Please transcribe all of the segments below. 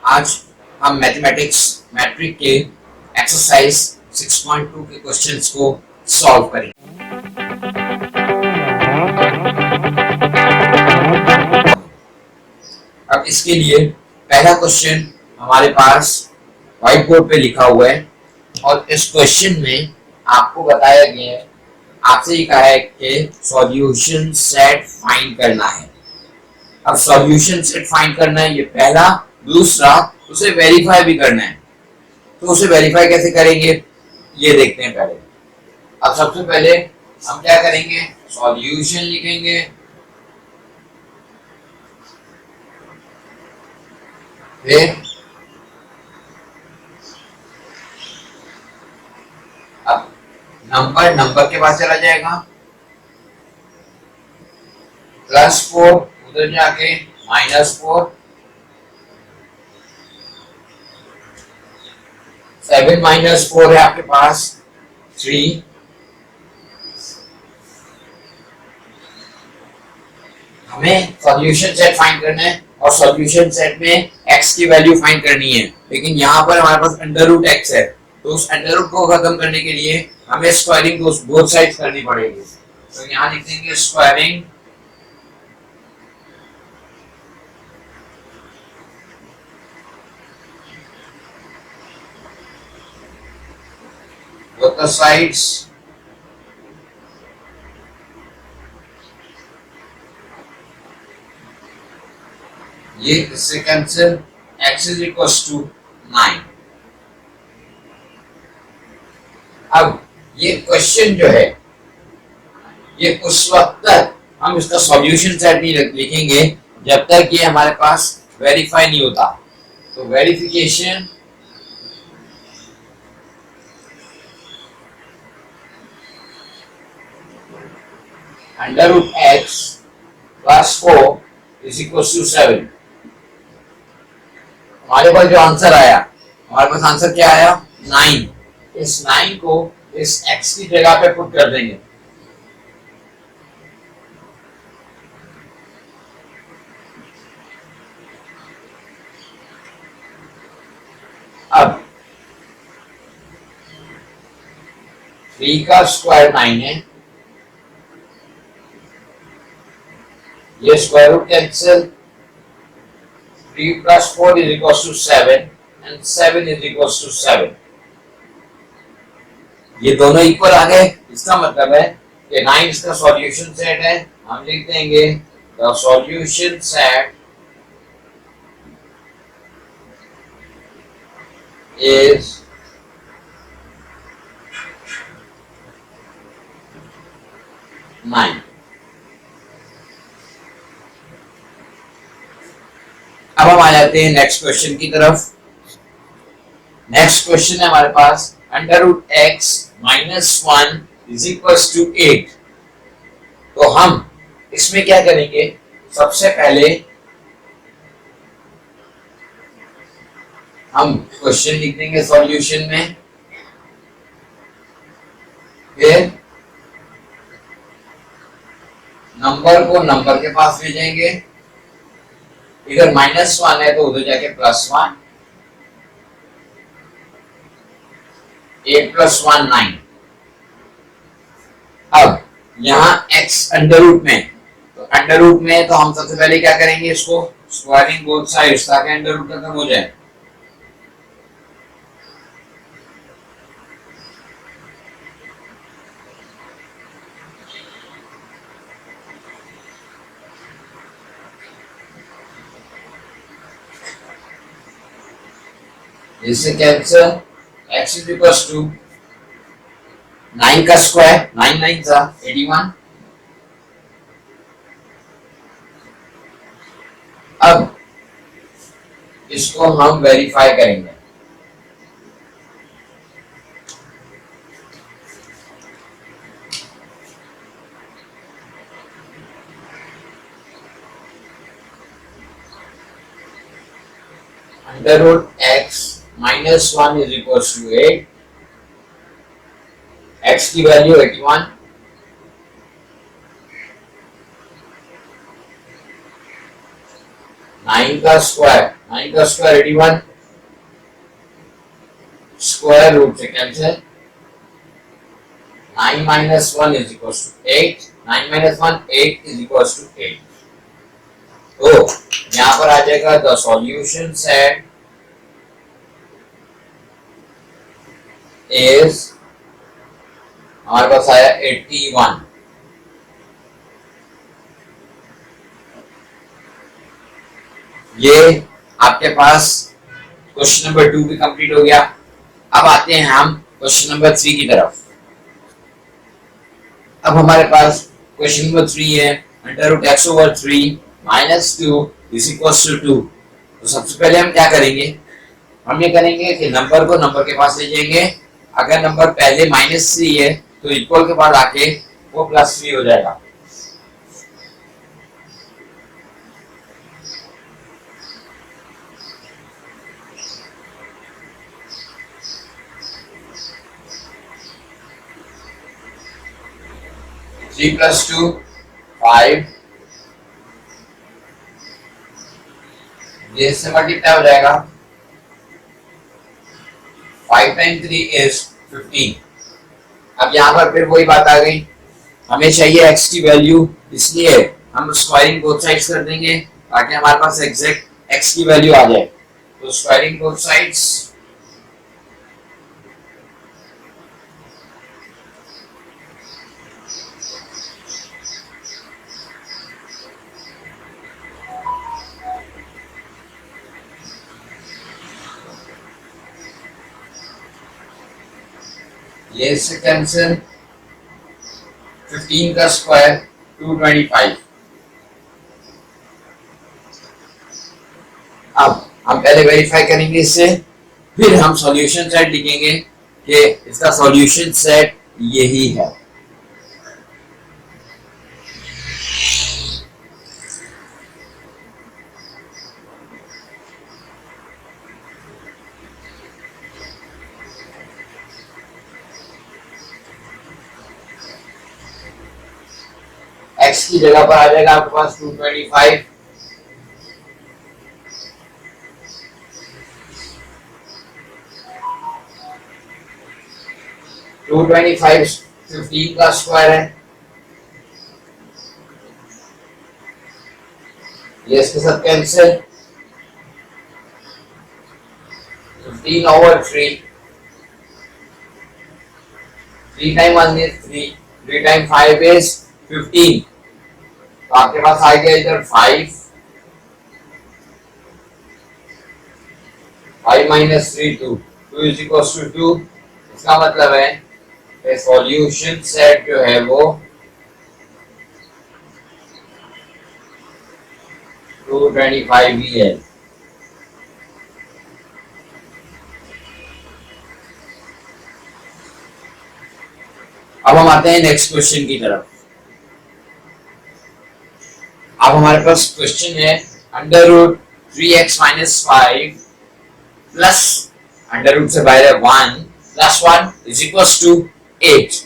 आज हम mathematics matric के एक्सरसाइज 6.2 के क्वेश्चंस को सॉल्व करेंगे। अब इसके लिए पहला क्वेश्चन हमारे पास व्हाइट बोर्ड पे लिखा हुआ है और इस क्वेश्चन में आपको बताया गया है, आपसे ये कहा है कि सॉल्यूशन सेट फाइंड करना है। अब सॉल्यूशन सेट फाइंड करना है, ये पहला। दूसरा, उसे वेरीफाई भी करना है। तो उसे वेरीफाई कैसे करेंगे ये देखते हैं पहले। अब सबसे पहले हम क्या करेंगे, सॉल्यूशन लिखेंगे, फिर अब नंबर के पास चला जाएगा, +4 उधर जाके -4, 7 - 4 है आपके पास 3, हमें सॉल्यूशन सेट फाइंड करना है और सॉल्यूशन सेट में x की वैल्यू फाइंड करनी है, लेकिन यहाँ पर हमारे पास √x है, तो उस √ को खत्म करने के लिए हमें स्क्वायरिंग बोथ साइड्स करनी पड़ेगी। तो यहाँ लिख देंगे स्क्वायरिंग both the sides, ये इससे कैंसिल, x = 9। अब ये क्वेश्चन जो है ये उस वक्त तक हम इसका सॉल्यूशन सेट नहीं लिखेंगे जब तक ये हमारे पास वेरीफाई नहीं होता। तो वेरिफिकेशन √x + 4 = 7। हमारे पास जो आंसर आया, हमारे पास आंसर क्या आया, 9। इस 9 को इस x की जगह पे पुट कर देंगे। अब 3 का स्क्वायर 9 है, ये स्क्वायर रूट कैंसिल, 3 + 4 = 7 and 7 = 7। ये दोनों इक्वल आ गए, इसका मतलब है कि 9 इसका सॉल्यूशन सेट है। हम लिख देंगे the solution set is nine. अब हम आ जाते हैं नेक्स्ट क्वेश्चन की तरफ। नेक्स्ट क्वेश्चन है हमारे पास √x - 1 = 8। तो हम इसमें क्या करेंगे, सबसे पहले हम क्वेश्चन लिख देंगे सॉल्यूशन में, फिर नंबर को नंबर के पास भेजेंगे, इधर -1 है तो उधर जाके +1, 8 + 1 9। अब यहाँ x √ में, तो √ में तो हम सबसे पहले क्या करेंगे, इसको स्क्वायरिंग बोथ साइड्स ताकि √ खत्म हो जाए। इससे कैंसिल, x = 9 का स्क्वायर 9 9 था 81। अब इसको हम वेरीफाई करेंगे। √x - 1 = 8, x की वैल्यू 81, 9 नाइन का स्क्वायर 81, स्क्वायर रूट से cancel, 9 minus 1 is equals to 8, 9 minus 1 8 is equals to 8. तो यहाँ पर आ जाएगा द सॉल्यूशन सेट इज, हमारे पास आया 81। ये आपके पास क्वेश्चन नंबर 2 भी कंप्लीट हो गया। अब आते हैं हम क्वेश्चन नंबर 3 की तरफ। अब हमारे पास क्वेश्चन नंबर 3 है under root x over 3 minus 2 is equals to 2। तो सबसे पहले हम क्या करेंगे, हम ये करेंगे कि नंबर को नंबर के पास ले जाएंगे। अगर नंबर पहले -3 है तो इक्वल के बाद आके वो +3 हो जाएगा। थ्री प्लस 2 5, ये इससे मल्टीप्लाई हो जाएगा। 5 टाइम 3 इज 15। अब यहाँ पर फिर वही बात आ गई, हमें चाहिए x की वैल्यू, इसलिए हम स्क्वायरिंग बोथ साइड्स कर देंगे ताकि हमारे पास एग्जैक्ट x की वैल्यू आ जाए। तो स्क्वायरिंग बोथ साइड्स, ये इससे कैंसिल, 15 का स्क्वायर 225। अब हम पहले वेरीफाई करेंगे इससे, फिर हम सॉल्यूशन सेट लिखेंगे कि इसका सॉल्यूशन सेट यही है। x की जगह पर आ जाएगा आपके पास 225, टू 15 का स्क्वायर है, ये इसके साथ cancel, 15 over 3, 3 time 1 is 3, 3 time 5 is 15। तो आपके पास आ गया इधर 5 minus 3 2 is equals to 2। इसका मतलब है कि सॉल्यूशन सेट जो है वो 225 ही है। अब हम आते हैं नेक्स्ट क्वेश्चन की तरफ। अब हमारे पास क्वेश्चन है under root 3x minus 5 plus under root से बाहर है 1 प्लस 1 इज इक्वल्स टू 8।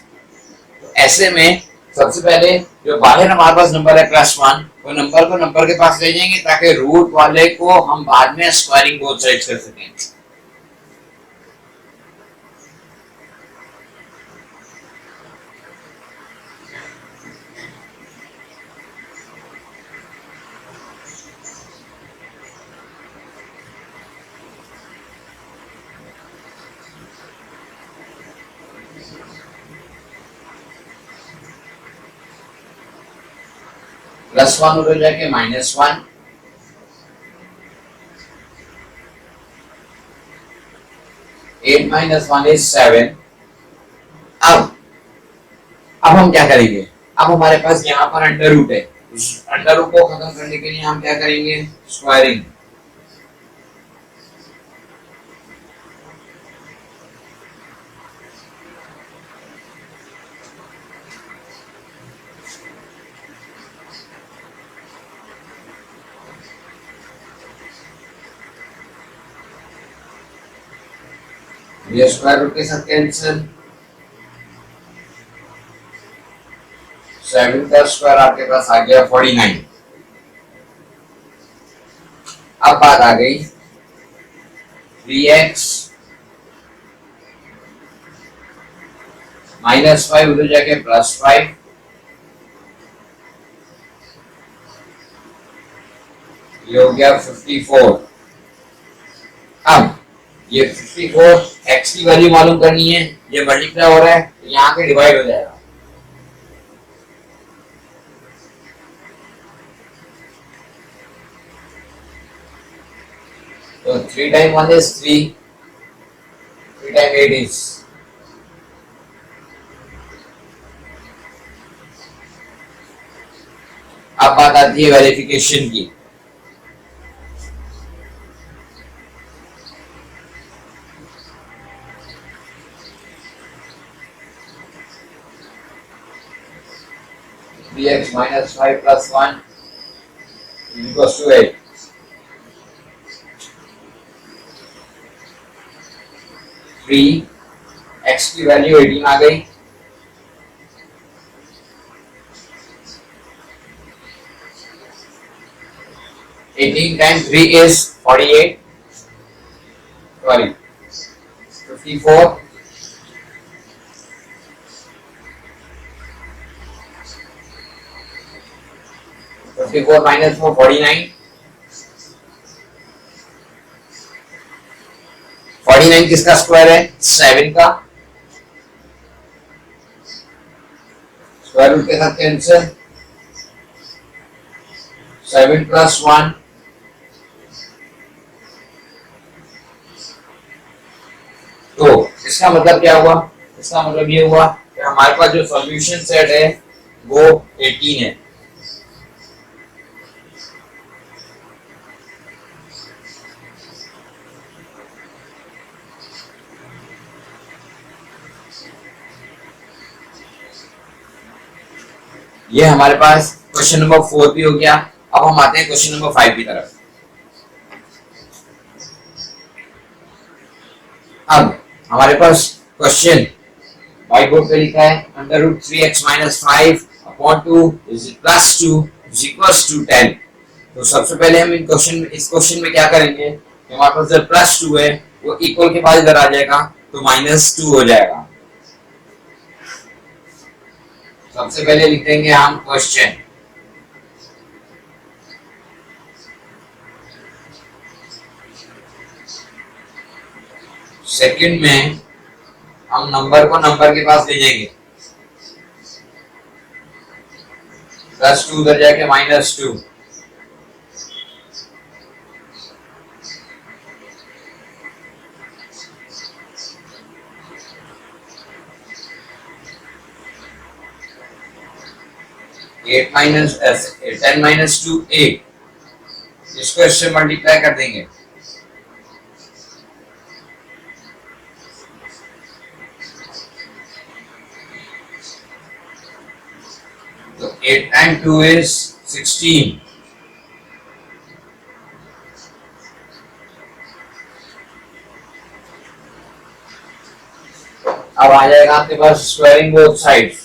तो ऐसे में सबसे पहले जो बाहर हमारे पास नंबर है +1, वो नंबर को नंबर के पास ले जाएंगे ताकि रूट वाले को हम बाद में स्क्वायरिंग बोथ साइड्स कर सकें। +1 उधर जाके -1, एट माइनस 1 is 7। अब हम क्या करेंगे, अब हमारे पास यहाँ पर अंडर रूट है, उस अंडर रूट को खत्म करने के लिए हम क्या करेंगे, स्क्वायरिंग। ये स्क्वायर रूट के साथ कैंसिल, 7 का स्क्वायर आपके पास आ गया 49। अब बात आ गई 3x -5 उधर जाके +5, ये हो गया 54। अब ये 54 x की वैल्यू मालूम करनी है, ये मल्टीप्लाई हो रहा है तो यहाँ पे डिवाइड हो जाएगा। तो 3 टाइम 1 is 3, 3 टाइम 8 is, अब बात आती है वेरिफिकेशन की। x -5 + 1 equals to 8। x की वैल्यू 18 आ गई, एटीन टाइम 3 is 48, सॉरी 54, 54 - 4 49, 49 किसका स्क्वायर है? 7 का स्क्वायर रूट के साथ कैंसिल, 7 + 1, तो इसका मतलब क्या हुआ? इसका मतलब ये हुआ कि हमारे पास जो सॉल्यूशन सेट है वो 18 है। ये हमारे पास क्वेश्चन नंबर 4 भी हो गया। अब हम आते हैं क्वेश्चन नंबर 5 की तरफ। अब हमारे पास क्वेश्चन व्हाइट बोर्ड पे लिखा है √3x - 5 / 2 +2 = 10। तो सबसे पहले हम इस क्वेश्चन में क्या करेंगे, हमारे पास जब +2 है वो इक्वल के बाद इधर आ जाएगा तो -2 हो जाएगा। सबसे पहले लिख देंगे हम क्वेश्चन, सेकंड में हम नंबर को नंबर के पास ले जाएंगे, +2 उधर जाके -2, (10 - 2 8), इसको इससे मल्टीप्लाई कर देंगे, तो 8 × 2 is 16। अब आ जाएगा आपके पास squaring both sides,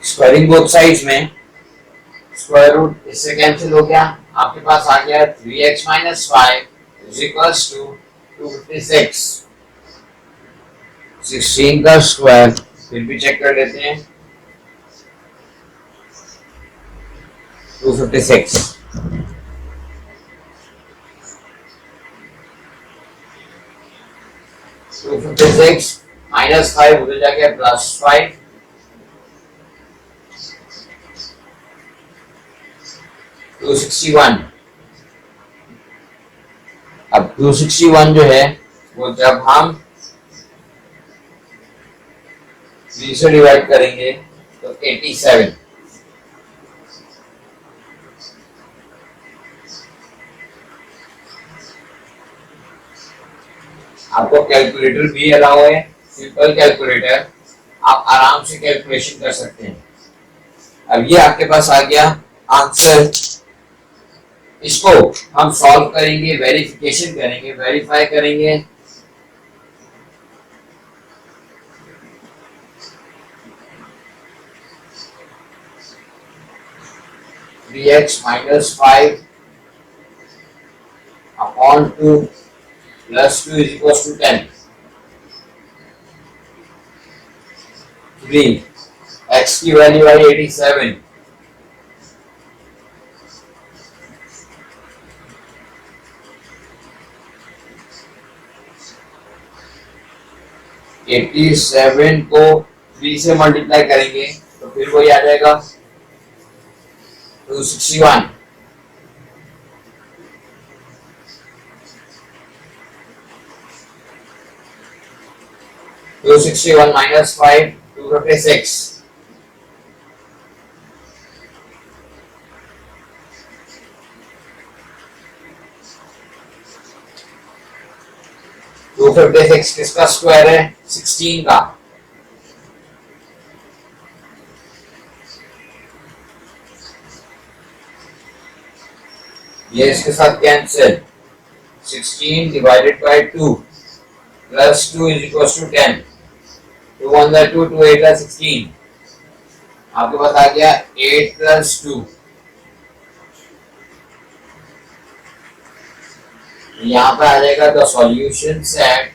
squaring both sides में स्क्वायर रूट इससे कैंसिल हो गया, आपके पास आ गया 3x - 5 = 256। 16 का स्क्वायर फिर भी चेक कर लेते हैं, 256। 256 -5 उधर जाके +5, 261। अब 261 जो है वो जब हम 3 से डिवाइड करेंगे तो 87। आपको कैलकुलेटर भी अलाउ है, सिंपल कैलकुलेटर आप आराम से कैलकुलेशन कर सकते हैं। अब ये आपके पास आ गया आंसर। इसको हम सॉल्व करेंगे, वेरिफिकेशन करेंगे, वेरीफाई करेंगे। Three x minus 5 upon 2 plus 2 is equal to 10। 3 x की वैल्यू आई 87। एटी सेवन को 3 से मल्टीप्लाई करेंगे तो फिर वही आ जाएगा 261। To 61 minus 5 256। टू 56 किसका स्क्वायर है? 16 का। ये इसके साथ cancel. 16 divided by 2 plus 2 is equal to 10। 2 अंदर 2 2 8 16। आपके पास आ गया 8 प्लस 2। यहाँ पे आ जाएगा द सॉल्यूशन सेट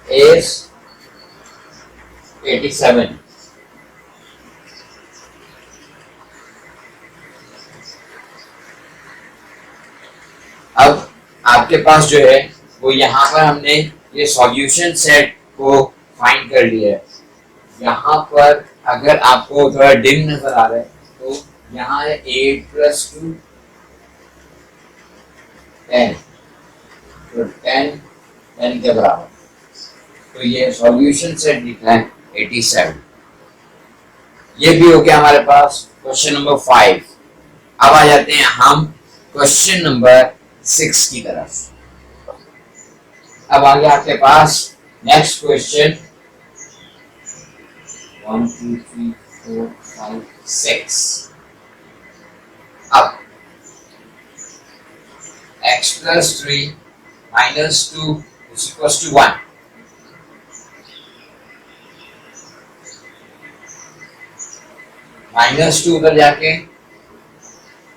is 87। अब आपके पास जो है वो यहाँ पर हमने ये सॉल्यूशन सेट को फाइंड कर लिया है। यहाँ पर अगर आपको थोड़ा डिम नजर आ रहा है तो यहाँ है 8 प्लस 2 10, तो 10 के बराबर। तो ये सॉल्यूशन सेट लिखा है 87। ये भी हो गया हमारे पास क्वेश्चन नंबर 5। अब आ जाते हैं हम क्वेश्चन नंबर 6 की तरफ। अब आ गया आपके पास नेक्स्ट क्वेश्चन 1 2 3 4 5 6। अब x plus 3 minus 2 is equals to 1। Minus 2 उधर जाके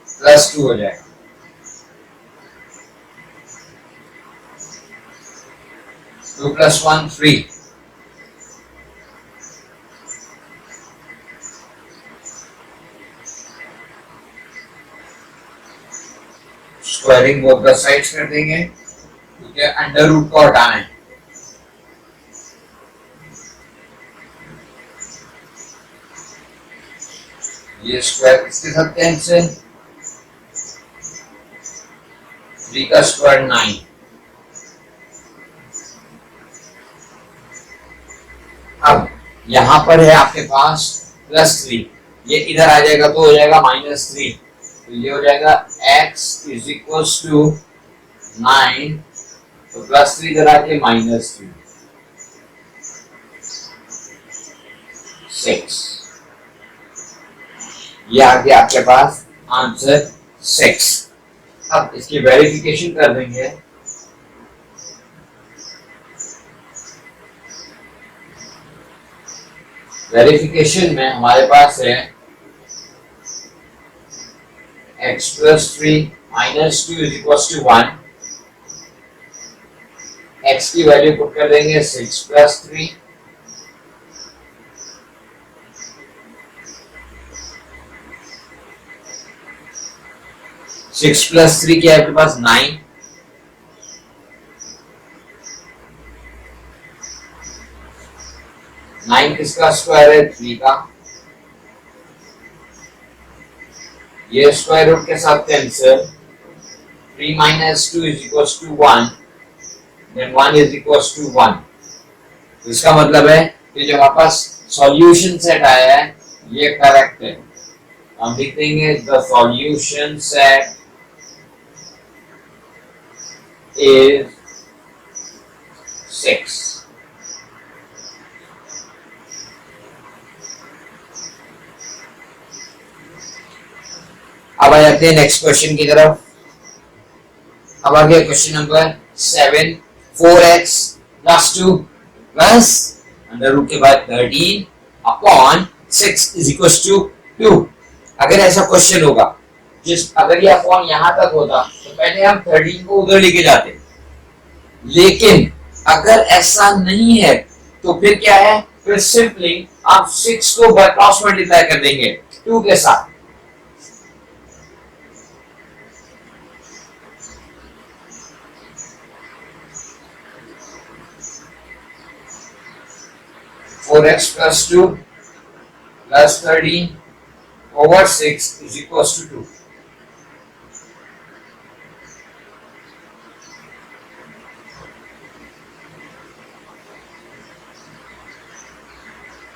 प्लस 2 हो जाएगा। Two plus 1 3। Squaring both the sides कर देंगे, ठीक है। अंडर रूट को हटाना है। ये स्क्वायर किसके साथ कैंसिल? 3 का स्क्वायर 9। अब यहां पर है आपके पास प्लस 3, ये इधर आ जाएगा तो हो जाएगा -3। तो ये हो जाएगा x इज इक्वल टू 9, तो +3 इधर आके -3 6। ये आ गया आपके पास आंसर 6। अब इसकी वेरिफिकेशन कर देंगे। वेरिफिकेशन में हमारे पास है x plus 3 minus 2 is equals to 1। x की वैल्यू पुट कर देंगे 6 plus 3। सिक्स प्लस 3 क्या है आपके पास 9। नाइन किसका स्क्वायर है? 3 का। ये स्क्वायर रूट के साथ cancel. 3 minus 2 is equals to 1, then 1 is equals to 1। तो इसका मतलब है कि जो हमारे पास सॉल्यूशन सेट आया है ये करेक्ट है। हम लिख देंगे द सॉल्यूशन सेट is 6। अब आ जाते हैं नेक्स्ट क्वेश्चन की तरफ। अब आ गया question number 7। 4x plus 2 plus under root के बाद 13 अपॉन 6 इज इक्वल टू 2। अगर ऐसा क्वेश्चन होगा, अगर ये अपॉन यहां तक होता तो पहले हम 13 को उधर लेके जाते, लेकिन अगर ऐसा नहीं है तो फिर क्या है, फिर सिंपली आप 6 को बाय क्रॉस मल्टीप्लाई कर देंगे 2 के साथ। Four x plus 2 plus 13 over 6 is equals to 2.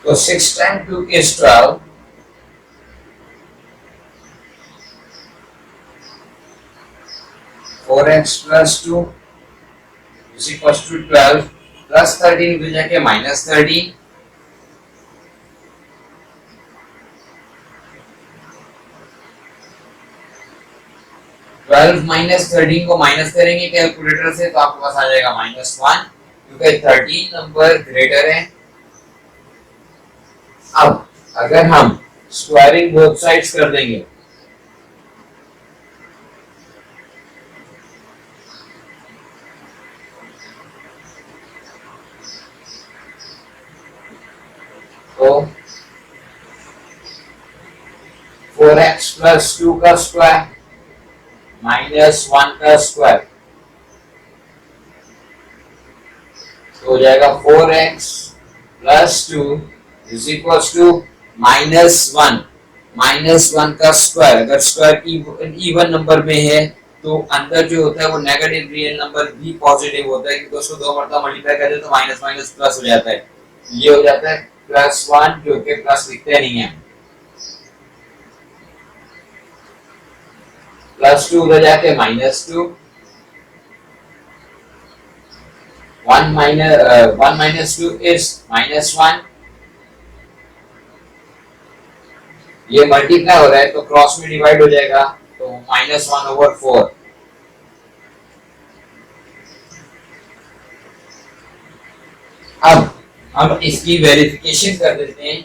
So 6 times 2 is 12. 4x plus 2 is equals to 12 plus 13 will जाके minus 13. माइनस 13 को माइनस करेंगे कैलकुलेटर से तो आपके पास आ जाएगा -1, क्योंकि 13 नंबर ग्रेटर है। अब अगर हम स्क्वायरिंग बोथ साइड्स कर देंगे तो 4x प्लस 2 का स्क्वायर -1 का स्क्वायर तो हो जाएगा 4x plus 2 is equal to -1 का स्क्वायर। अगर स्क्वायर इवन नंबर में है तो अंदर जो होता है वो नेगेटिव रियल नंबर भी पॉजिटिव होता है, क्योंकि उसको 2 मरतबा मल्टीप्लाई कर दे तो माइनस माइनस प्लस हो जाता है। ये हो जाता है +1, जो कि प्लस लिखते नहीं है। +2 उधर जाके -2, 1 minus 2 is -1। ये मल्टीप्लाई हो रहा है तो क्रॉस में डिवाइड हो जाएगा तो -1/4। अब हम इसकी वेरिफिकेशन कर देते हैं।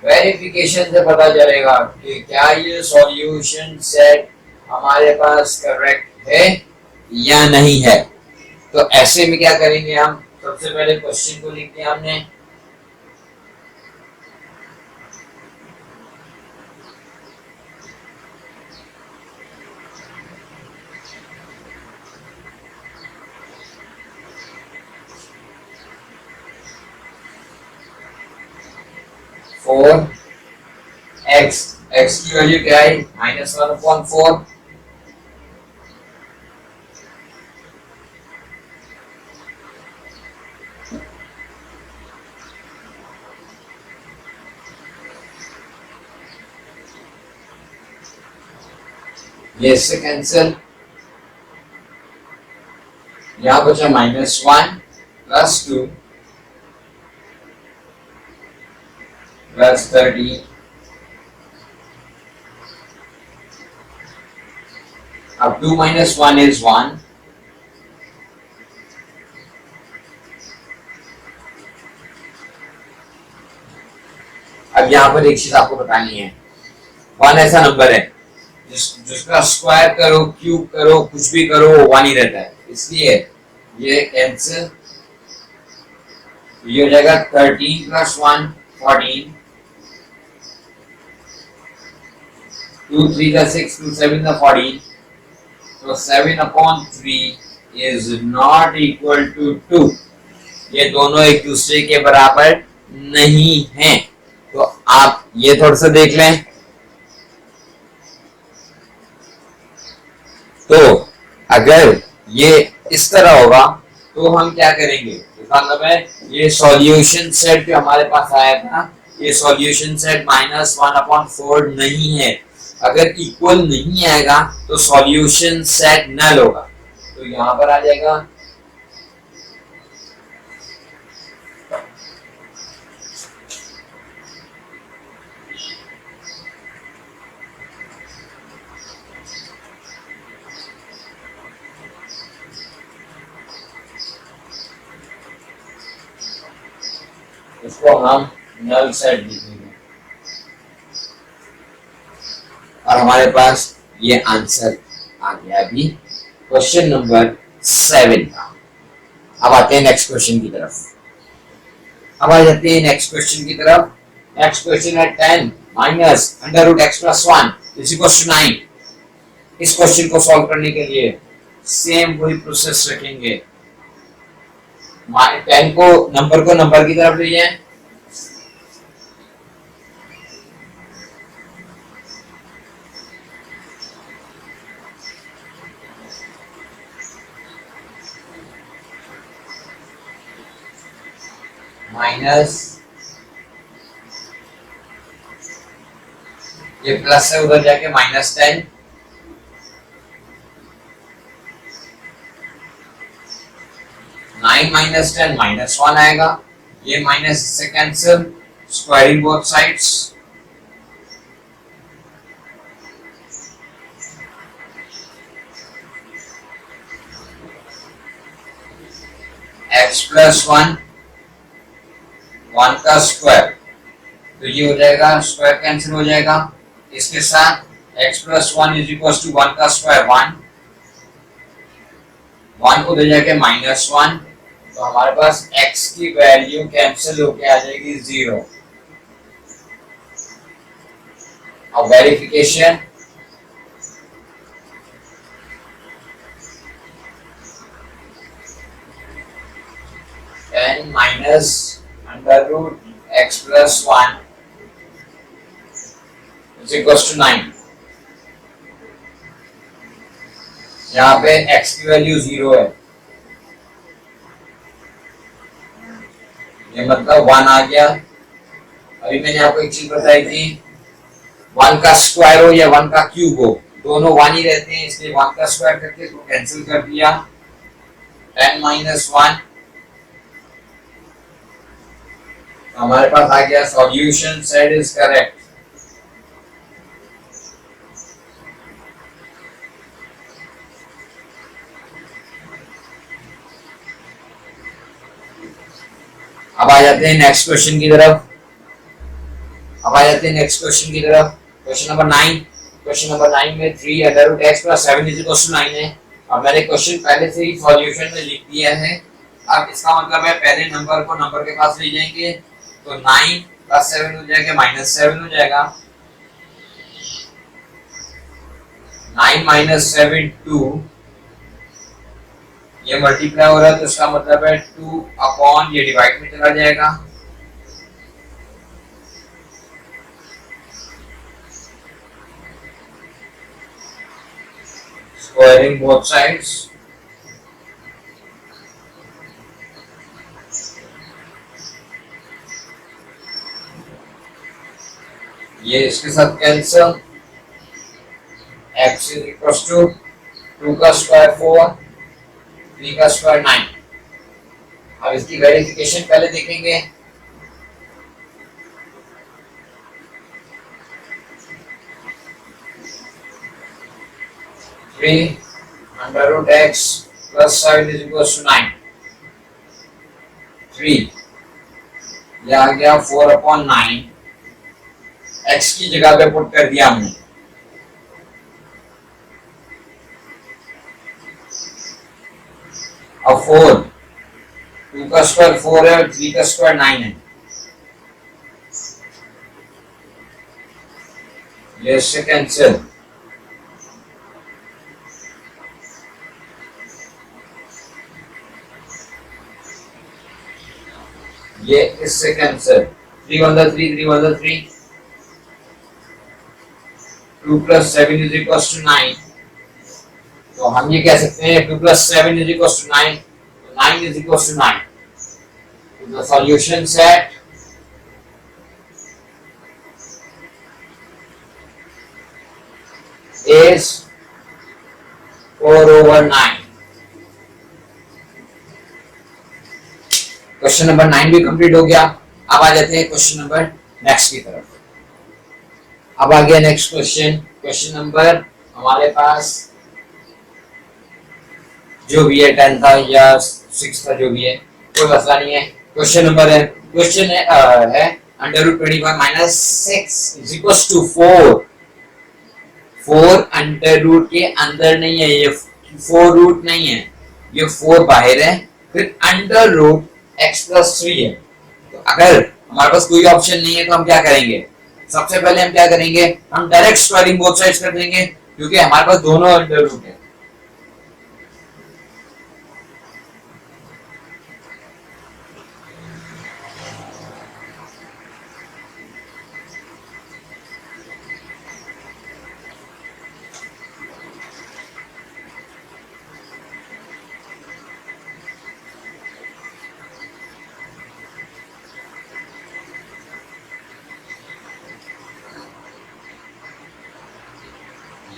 वेरिफिकेशन से पता चलेगा कि क्या ये सॉल्यूशन सेट हमारे पास करेक्ट है या नहीं है। तो ऐसे में क्या करेंगे, हम सबसे पहले क्वेश्चन को लिखते हैं हमने। x की वैल्यू क्या है, -1/4। ये इससे कैंसिल, यहां बचा -1 प्लस 2 प्लस 30 अब 2 minus 1 is 1। अब यहां पर एक चीज आपको बतानी है, 1 ऐसा नंबर है जिसका स्क्वायर करो, क्यूब करो, कुछ भी करो, वो 1 ही रहता है, इसलिए ये कैंसिल। ये हो जाएगा 13 + 1 14, 2 3 का 6, 2 7 का 14। So 7/3 is not equal to 2। ये दोनों एक दूसरे के बराबर नहीं हैं। तो आप ये थोड़ा सा देख लें। तो अगर ये इस तरह होगा तो हम क्या करेंगे, मतलब है ये सॉल्यूशन सेट जो हमारे पास आया था, ये सॉल्यूशन सेट -1/4 नहीं है। अगर इक्वल नहीं आएगा तो सॉल्यूशन सेट नल होगा। तो यहां पर आ जाएगा उसको हम नल सेट लिखेंगे और हमारे पास ये आंसर आ गया अभी क्वेश्चन नंबर 7 का। अब आते हैं नेक्स्ट क्वेश्चन की तरफ। अब आ जाते हैं नेक्स्ट क्वेश्चन की तरफ। नेक्स्ट क्वेश्चन है 10 minus under root x plus 1 is equal to 9। इस क्वेश्चन को सॉल्व करने के लिए सेम वही प्रोसेस रखेंगे। 10 को नंबर की तरफ ले जाएं, माइनस ये प्लस है उधर जाके -10 9 माइनस 10 -1 आएगा। ये माइनस से cancel, squaring both sides, x plus 1 1 का स्क्वायर, तो ये हो जाएगा स्क्वायर कैंसिल हो जाएगा। इसके साथ x plus 1 is equal to 1 का स्क्वायर 1 को दे जाके -1, तो हमारे पास x की वैल्यू कैंसिल होके आ जाएगी 0। अब verification, minus under root x plus 1 is equal to 9। यहाँ पे x की वैल्यू 0 है, ये मतलब 1 आ गया। अभी मैंने आपको एक चीज बताई थी, 1 का स्क्वायर हो या 1 का क्यूब हो, दोनों 1 ही रहते हैं, इसलिए 1 का स्क्वायर करके इसको कैंसिल कर दिया। 10 माइनस 1, हमारे पास आ गया सॉल्यूशन सेट इज करेक्ट। अब आ जाते हैं नेक्स्ट क्वेश्चन की तरफ। Question number 9। क्वेश्चन नंबर 9 में 3 under root x plus 7 is equal to 9 है और मैंने क्वेश्चन पहले से ही सॉल्यूशन में लिख दिया है। अब इसका मतलब है पहले नंबर को नंबर के पास ले जाएंगे, तो 9 प्लस 7 हो जाएगा -7 हो जाएगा। 9 माइनस 7 2, ये मल्टीप्लाई हो रहा है तो इसका मतलब है 2 अपॉन ये डिवाइड में चला जाएगा। स्क्वायरिंग बोथ साइड्स, ये इसके साथ cancel, x is equal to 2 का स्क्वायर 4, 3 का स्क्वायर 9। अब इसकी वेरिफिकेशन पहले देखेंगे। Under root x plus 7 is equal to 9। 3 ये आ गया 4 अपॉन 9, x की जगह पे पुट कर दिया हमने। अब 4, 2 का स्क्वायर 4 है, 3 का स्क्वायर 9 है, ये इससे कैंसिल। ये इससे cancel, 3 1 3, 3 1 3, 2 plus 7 is equal to 9। तो हम ये कह सकते हैं 2 प्लस 7 इज इक्वल टू 9, तो 9 इज इक्वल टू 9। तो the solution set is 4/9। Question number 9 भी कंप्लीट हो गया। अब आ जाते हैं क्वेश्चन नंबर नेक्स्ट की तरफ। अब आ गया नेक्स्ट क्वेश्चन। क्वेश्चन नंबर हमारे पास जो भी है 10 था या 6 था, जो भी है कोई मसला नहीं है। क्वेश्चन नंबर है, क्वेश्चन है under root 25 minus 6 is equal to 4। 4 under root के अंदर नहीं है, ये 4 रूट नहीं है, ये 4 बाहर है, फिर अंडर रूट x प्लस 3 है। तो अगर हमारे पास कोई ऑप्शन नहीं है तो हम क्या करेंगे, सबसे पहले हम क्या करेंगे, हम डायरेक्ट स्क्वायरिंग बोथ साइड्स कर देंगे, क्योंकि हमारे पास दोनों अंडर रूट है।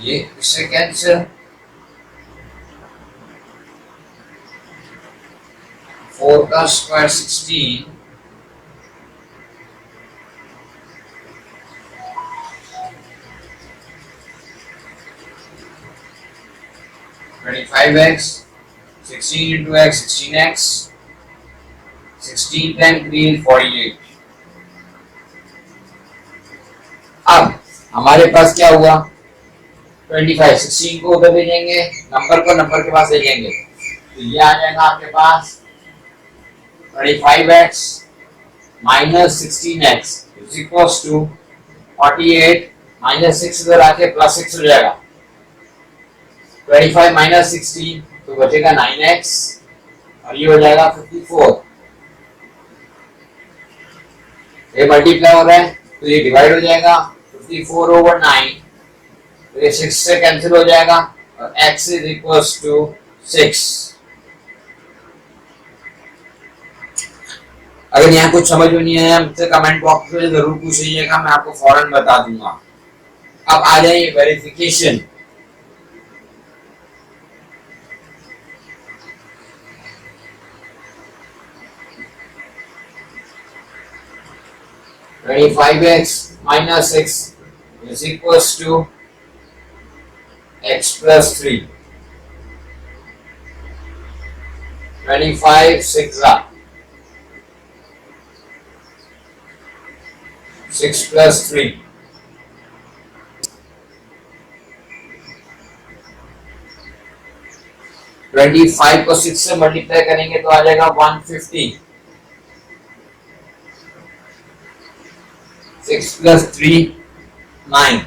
ये इससे कैंसिल, 4 का square 16, (25x) 16 into x 16x, 16 times 3 48। अब हमारे पास क्या हुआ, 25 16 को उधर भेजेंगे, नंबर को नंबर के पास ले जाएंगे, तो ये आ जाएगा आपके पास 25x minus 16x is equal to 48 minus 6 इधर आके प्लस 6 हो जाएगा, 25 माइनस 16 तो बचेगा 9x और ये हो जाएगा 54। ये मल्टीप्लाई हो रहा है तो ये डिवाइड हो जाएगा, 54 ओवर 9, तो ये 6 से कैंसिल हो जाएगा और x इज इक्वल टू 6। अगर यहाँ कुछ समझ में नहीं आया मुझसे कमेंट बॉक्स में जरूर पूछिएगा, मैं आपको फौरन बता दूंगा। अब आ जाइए verification. (25x minus 6 is equals to x plus 3). 25 6 6 plus 3, (25) को 6 से मल्टीप्लाई करेंगे तो आ जाएगा 150। 6 plus 3 9,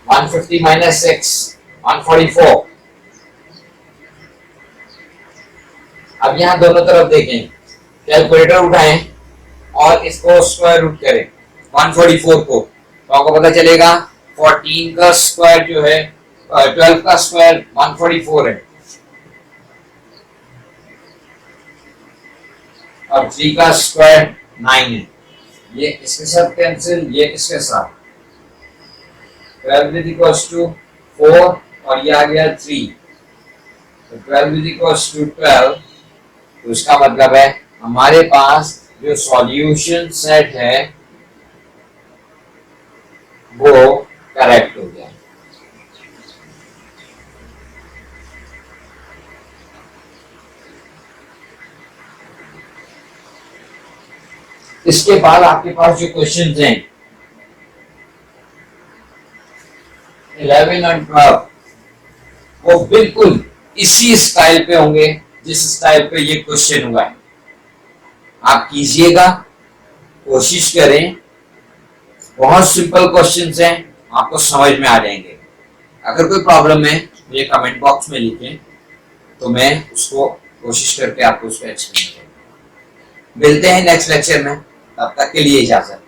150 minus 6 144। अब यहाँ दोनों तरफ देखें, कैलकुलेटर उठाएं और इसको स्क्वायर रूट करें 144 को, तो आपको पता चलेगा 14 का स्क्वायर जो है 12 का स्क्वायर 144 है और 3 का स्क्वायर 9 है। ये इसके साथ कैंसिल, ये इसके साथ 12 इज इक्वल टू 4 और ये आ गया 3, तो 12 इज इक्वल टू 12। तो इसका मतलब है हमारे पास जो सॉल्यूशन सेट है वो करेक्ट हो गया। इसके बाद आपके पास जो क्वेश्चंस हैं 11 और 12 वो बिल्कुल इसी स्टाइल पे होंगे जिस स्टाइल पे ये क्वेश्चन हुआ है। आप कीजिएगा, कोशिश करें, बहुत सिंपल क्वेश्चंस हैं, आपको समझ में आ जाएंगे। अगर कोई प्रॉब्लम है मुझे कमेंट बॉक्स में लिखें तो मैं उसको कोशिश करके आपको उसको एक्सप्लेन करूंगा। मिलते हैं नेक्स्ट लेक्चर में, तब तक के लिए इजाजत।